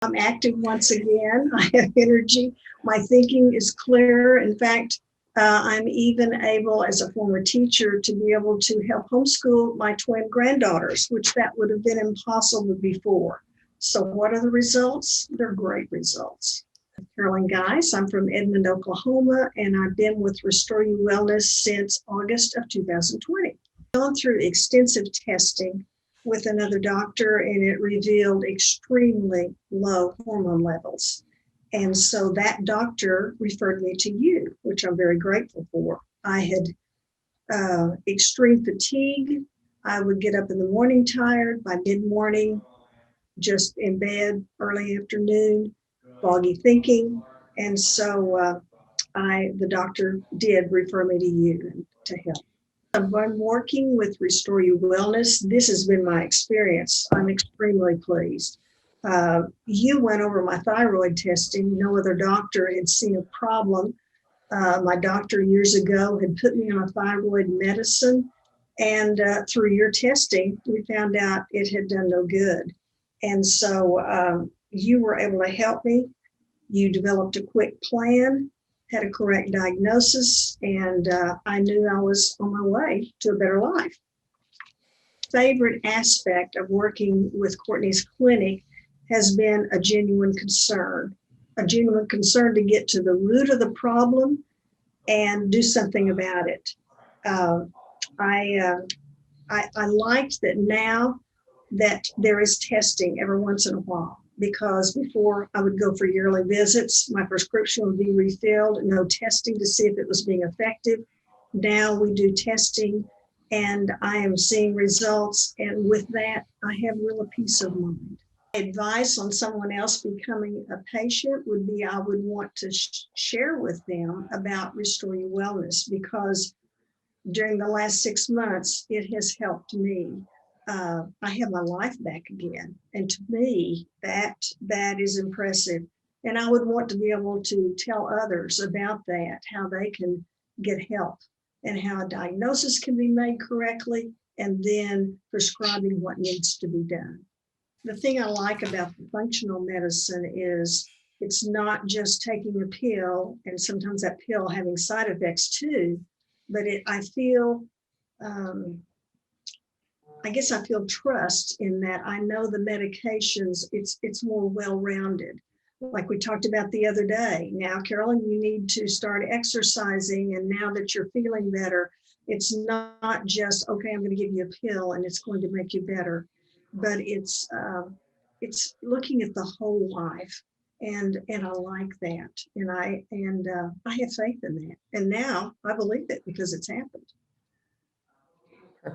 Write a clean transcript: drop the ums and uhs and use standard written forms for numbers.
I'm active once again. I have energy. My thinking is clear. In fact, I'm even able, as a former teacher, to be able to help homeschool my twin granddaughters, which that would have been impossible before. So what are the results? They're great results. Carolyn Guys. I'm from Edmond, Oklahoma, and I've been with RestoreU Wellness since August of 2020. I've gone through extensive testing with another doctor, and it revealed extremely low hormone levels. And so that doctor referred me to you, which I'm very grateful for. I had extreme fatigue. I would get up in the morning tired, by mid-morning, just in bed, early afternoon, foggy thinking. And so the doctor did refer me to you to help. I'm working with RestoreU Wellness. This has been my experience. I'm extremely pleased. You went over my thyroid testing. No other doctor had seen a problem. My doctor years ago had put me on a thyroid medicine, and through your testing, we found out it had done no good. And so you were able to help me. You developed a quick plan, had a correct diagnosis, and I knew I was on my way to a better life. Favorite aspect of working with Courtney's clinic has been a genuine concern to get to the root of the problem and do something about it. I liked that now that there is testing every once in a while, because before I would go for yearly visits, my prescription would be refilled, no testing to see if it was being effective. Now we do testing, and I am seeing results, and with that, I have real peace of mind. Advice on someone else becoming a patient would be, I would want to share with them about RestoreU Wellness, because during the last 6 months, it has helped me. I have my life back again. And to me, that is impressive. And I would want to be able to tell others about that, how they can get help and how a diagnosis can be made correctly, and then prescribing what needs to be done. The thing I like about the functional medicine is it's not just taking a pill, and sometimes that pill having side effects too, but I feel trust in that. I know the medications, it's more well-rounded. Like we talked about the other day. Now, Carolyn, you need to start exercising, and now that you're feeling better, it's not just, okay, I'm going to give you a pill and it's going to make you better, but it's looking at the whole life, and I like that, and I have faith in that, and now I believe it because it's happened.